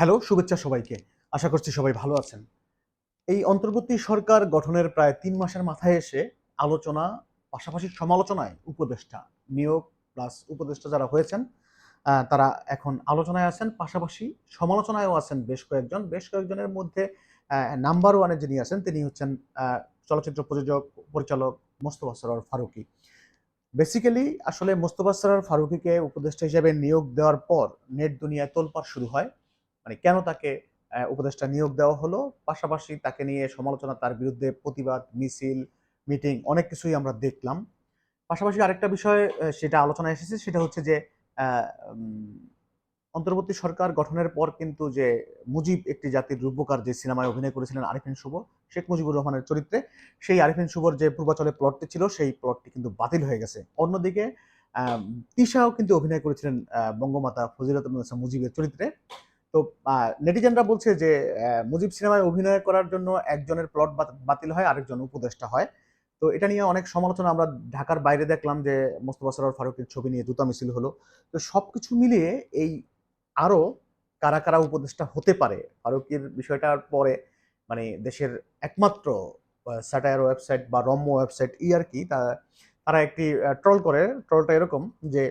Hello, শুভেচ্ছা সবাইকে। আশা করছি সবাই ভালো আছেন। এই অন্তর্বর্তী সরকার গঠনের প্রায় ৩ মাসের মাথায় এসে আলোচনা, পাশাপাশি সমালোচনায় উপদেষ্টা নিয়োগ প্লাস উপদেষ্টা যারা হয়েছেন, তারা এখন আলোচনায় আছেন। পাশাপাশি সমালোচনায়ও আছেন বেশ কয়েকজন। বেশ কয়েকজনের মধ্যে নাম্বার 1 এ যিনি আছেন তিনি হচ্ছেন আ চলচ্চিত্র প্রযোজক, পরিচালক মোস্তফা সরোয়ার ফারুকী। বেসিক্যালি আসলে মোস্তফা সরোয়ার ফারুকীকে উপদেষ্টা হিসেবে নিয়োগ দেওয়ার পর নেট দুনিয়ায় তোলপাড় শুরু হয়। মানে কেন তাকে উপদেষ্টা নিয়োগ দেওয়া হলো? পাশাপাশি তাকে নিয়ে সমালোচনা, তার বিরুদ্ধে প্রতিবাদ, মিছিল, মিটিং অনেক কিছুই আমরা দেখলাম। পাশাপাশি আরেকটা বিষয় সেটা আলোচনায় এসেছে সেটা হচ্ছে যে আ উম অন্তর্বর্তী সরকার গঠনের পর কিন্তু যে 'মুজিব একটি জাতির রূপকার' যে সিনেমায় অভিনয় করেছিলেন আরিফিন শুভ, শেখ মুজিবুর রহমানের চরিত্রে, সেই আরিফিন শুভর যে পূর্বাচলে প্লটটি ছিল সেই প্লটটি কিন্তু বাতিল হয়ে গেছে। অন্যদিকে আম তিশাও কিন্তু অভিনয় করেছিলেন বঙ্গমাতা ফজিলাতুন্নেছা মুজিবের চরিত্রে। তো আ নেটিজেনরা বলছে যে মুজিব সিনেমায় অভিনয় করার জন্য একজনের প্লট বাতিল হয়, আরেকজন উপদেষ্টা হয়। তো এটা নিয়ে অনেক সমালোচনা আমরা ঢাকার বাইরে দেখলাম যে মোস্তফা সরোয়ার ফারুকের ছবি নিয়ে জুতা মিছিল হলো। তো সবকিছু মিলিয়ে এই আরো কারা উপদেষ্টা হতে পারে? ফারুকীর বিষয়টার পরে মানে দেশের একমাত্র স্যাটায়ার ওয়েবসাইট বা রম্য ওয়েবসাইট ইয়ার্কি তারা একটি ট্রল করে। ট্রলটা এরকম যে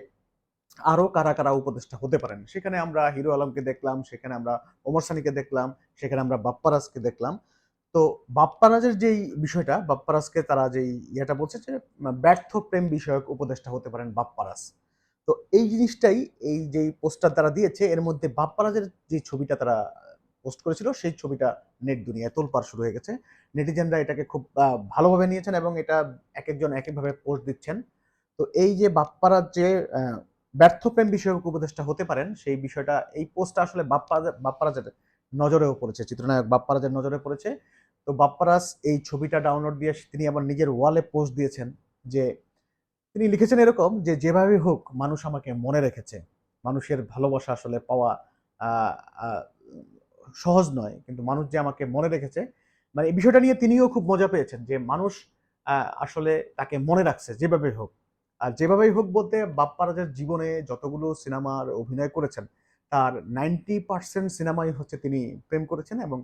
আরো কারা উপদেষ্টা হতে পারেন। সেখানে আমরা হিরো আলমকে দেখলাম, সেখানে আমরা ওমর সানিকে দেখলাম, সেখানে আমরা বাপ্পারাজকে দেখলাম। তো বাপ্পারাজের যেই বিষয়টা, বাপ্পারাজকে তারা যেই ইয়েটা বলছে যে ব্যর্থ প্রেম বিষয়ক উপদেষ্টা হতে পারেন বাপ্পারাজ। তো এই জিনিসটাই এই যেই পোস্টার তারা দিয়েছে এর মধ্যে বাপ্পারাজের যে ছবিটা তারা পোস্ট করেছিল সেই ছবিটা নেট দুনিয়ায় তোলপাড় শুরু হয়ে গেছে। নেটিজেনরা এটাকে খুব ভালোভাবে নিয়েছেন এবং এটা একেকজন একেকভাবে পোস্ট দিচ্ছেন। তো এই যে বাপ্পারাজ যে আ ব্যর্থ প্রেম বিষয়ক উপদেষ্টা হতে পারেন সেই বিষয়টা এই পোস্টটা আসলে বাপ্পারাজের নজরেও পড়েছে। চিত্রনায়ক বাপ্পারাজের নজরে পড়েছে। তো বাপ্পারাজ এই ছবিটা ডাউনলোড দিয়ে তিনি আবার নিজের ওয়ালে পোস্ট দিয়েছেন যে তিনি লিখেছেন এরকম যে, "যেভাবেই হোক মানুষ আমাকে মনে রেখেছে। মানুষের ভালোবাসা আসলে পাওয়া আ আ সহজ নয়। কিন্তু মানুষ যে আমাকে মনে রেখেছে" মানে এই বিষয়টা নিয়ে তিনিও খুব মজা পেয়েছেন যে মানুষ আ আসলে তাকে মনে রাখছে যেভাবেই হোক। আর যেভাবেই হোক বলতে বাপ্পারাজের জীবনে যতগুলো সিনেমার অভিনয় করেছেন, তার 90% সিনেমাই হচ্ছে তিনি প্রেম করেছেন এবং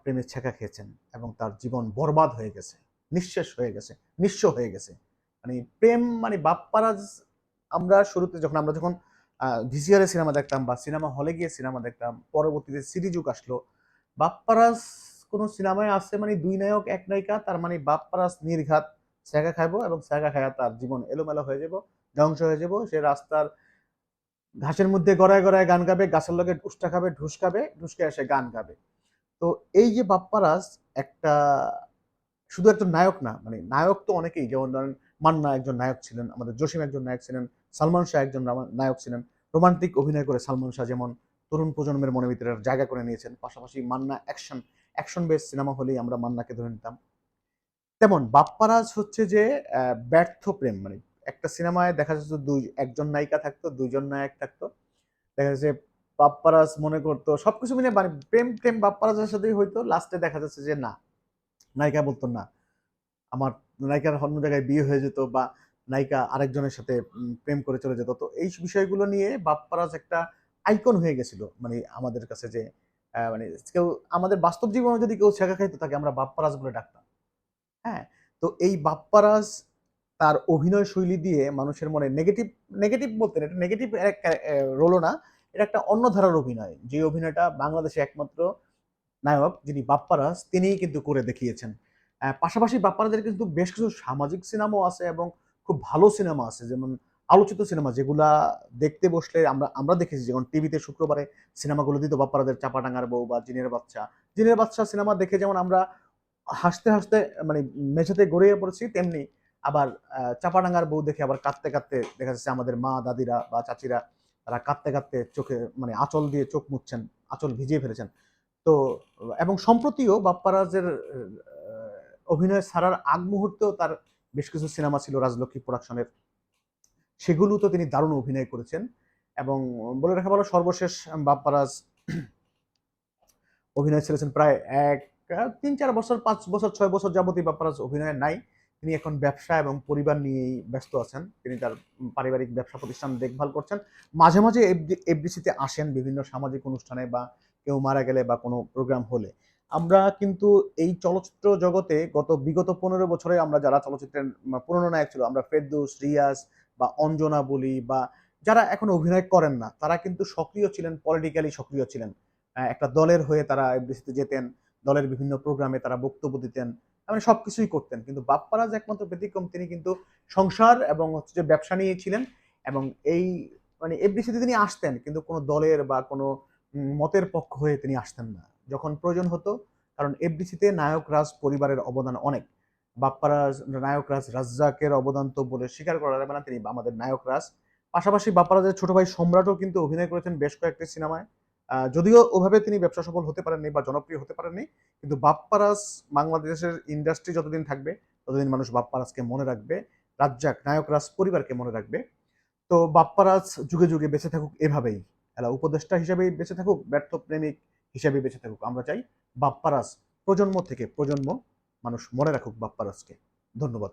প্রেমে ছ্যাঁকা খেয়েছেন এবং তার জীবন বরবাদ হয়ে গেছে। নিঃশেষ হয়ে গেছে, নিঃস্ব হয়ে গেছে। মানে প্রেম মানে বাপ্পারাজ আমরা শুরুতে যখন ভিসিআর এ সিনেমা দেখতাম বা সিনেমা হলে গিয়ে সিনেমা দেখতাম, পরবর্তীতে সিডি যুগ আসলো। বাপ্পারাজ কোন সিনেমায় আছে মানে ২ নায়ক ১ নায়িকা তার মানে বাপ্পারাজ নির্ঘাত ছ্যাঁকা খাইবো এবং ছ্যাঁকা খাইয়া তার জীবন এলোমেলো হয়ে যাবো, ধ্বংস হয়ে যাবো। সে রাস্তার ঘাসের মধ্যে গড়ায় গান গাবে, গাছের লগে উষ্টা খাবে, ঢুস খাইয়া সে গান গাবে। তো এই যে বাপ্পারাজ একটা শুধু একজন নায়ক না, মানে নায়ক তো অনেকেই যেমন ধরেন মান্না একজন নায়ক ছিলেন, আমাদের জসিম একজন নায়ক ছিলেন, সালমান শাহ একজন নায়ক ছিলেন। রোমান্টিক অভিনয় করে সালমান শাহ যেমন তরুণ প্রজন্মের মনের ভিতরে জায়গা করে নিয়েছেন। পাশাপাশি মান্না অ্যাকশন বেস সিনেমা হলেই আমরা মান্নাকে ধরে নিতাম। তেমন বাপ্পারাজ হচ্ছে যে ব্যর্থ প্রেম মানে একটা সিনেমায় দেখা যাচ্ছে একজন নায়িকা থাকতো, ২ জন নায়ক থাকতো। দেখা যাচ্ছে বাপ্পারাজ মনে করতো সবকিছু মিলে মানে প্রেম বাপ্পারাজের সাথেই হইতো। লাস্টে দেখা যাচ্ছে যে না, নায়িকা বলত না। আমার নায়িকার অন্য জায়গায় বিয়ে হয়ে যেত বা নায়িকা আরেকজনের সাথে প্রেম করে চলে যেত। তো এই বিষয়গুলো নিয়ে বাপ্পারাজ একটা আইকন হয়ে গেছিল। মানে আমাদের কাছে যে মানে কেউ আমাদের বাস্তব জীবনে যদি কেউ ছ্যাঁকা খাইতো তাকে আমরা বাপ্পারাজ বলে ডাকতাম। হ্যাঁ? তো এই বাপ্পারাজ তার অভিনয় শৈলী দিয়ে মানুষের মনে নেগেটিভ বলতে না, এটা নেগেটিভ রোলও না। এটা একটা অন্য ধারার অভিনয়। যে অভিনয়টা বাংলাদেশে একমাত্র নায়ক যিনি বাপ্পারাজ তিনিই কিন্তু করে দেখিয়েছেন। পাশাপাশি বাপ্পারাজের কিন্তু বেশ কিছু সামাজিক সিনেমাও আছে এবং খুব ভালো সিনেমা আছে। যেমন আলোচিত সিনেমা যেগুলা দেখতে বসলে আমরা দেখেছি যেমন টিভিতে শুক্রবারে সিনেমাগুলো দিত বাপ্পারাজের 'চাপাডাঙ্গার বউ' বা 'জিনের বাচ্চা'। 'জিনের বাচ্চা' সিনেমা দেখে যেমন আমরা হাসতে মানে মেঝেতে গড়িয়ে পড়েছি তেমনি আবার 'চাপাডাঙ্গার বউ' দেখে আবার কাঁদতে দেখা যাচ্ছে আমাদের মা, দাদিরা বা চাচিরা তারা কাঁদতে চোখে মানে আঁচল দিয়ে চোখ মুছছেন, আঁচল ভিজিয়ে ফেলেছেন। তো এবং সম্প্রতিও বাপ্পারাজের অভিনয় ছাড়ার আগ মুহূর্তেও তার বেশ কিছু সিনেমা ছিল রাজলক্ষ্মী প্রোডাকশনের। সেগুলোতে তিনি দারুণ অভিনয় করেছেন এবং বলে রাখা ভালো সর্বশেষ বাপ্পারাজ অভিনয় ছেড়েছেন প্রায় ৩-৪ বছর, ৫ বছর, ৬ বছর যাবতই বাপ্পারাজ অভিনয়ে নাই। তিনি এখন ব্যবসা এবং পরিবার নিয়েই ব্যস্ত আছেন। তিনি তার পারিবারিক ব্যবসা প্রতিষ্ঠান দেখভাল করছেন। মাঝে মাঝে এফডিসিতে আসেন বিভিন্ন সামাজিক অনুষ্ঠানে বা কেউ মারা গেলে বা কোনো প্রোগ্রাম হলে। আমরা কিন্তু এই চলচ্চিত্র জগতে বিগত ১৫ বছরে আমরা যারা চলচ্চিত্রের পুরনো নায়ক ছিল, আমরা ফেরদৌস, রিয়াজ বা অঞ্জনা বলি বা যারা এখন অভিনয় করেন না, তারা কিন্তু সক্রিয় ছিলেন, পলিটিক্যালি সক্রিয় ছিলেন। একটা দলের হয়ে তারা এফডিসিতে যেতেন, দলের বিভিন্ন প্রোগ্রামে তারা বক্তব্য দিতেন, মানে সবকিছুই করতেন। কিন্তু বাপ্পারাজ একমাত্র ব্যতিক্রম, তিনি কিন্তু সংসার এবং হচ্ছে যে ব্যবসা নিয়ে ছিলেন এবং এই মানে এফডিসিতে তিনি আসতেন কিন্তু কোনো দলের বা কোনো মতের পক্ষ হয়ে তিনি আসতেন না। যখন প্রয়োজন হতো, কারণ এফডিসিতে নায়ক রাজ পরিবারের অবদান অনেক। বাপ্পারাজ, নায়ক রাজ রাজ্জাকের অবদান তো বলে স্বীকার করা যাবে না, তিনি আমাদের নায়ক রাজ। পাশাপাশি বাপ্পারাজের ছোট ভাই সম্রাটও কিন্তু অভিনয় করেছেন বেশ কয়েকটি সিনেমায়। যদিও ওভাবে তিনি ব্যবসা সফল হতে পারেননি বা জনপ্রিয় হতে পারেননি, কিন্তু বাপ্পারাজ বাংলাদেশের ইন্ডাস্ট্রি যতদিন থাকবে ততদিন মানুষ বাপ্পারাজকে মনে রাখবে, রাজ্জাক নায়ক রাজ পরিবারকে মনে রাখবে। তো বাপ্পারাজ যুগে যুগে বেঁচে থাকুক এভাবেই, এলা উপদেষ্টা হিসেবেই বেঁচে থাকুক, ব্যর্থ প্রেমিক হিসেবে বেঁচে থাকুক। আমরা চাই বাপ্পারাজ প্রজন্ম থেকে প্রজন্ম মানুষ মনে রাখুক বাপ্পারাজকে। ধন্যবাদ।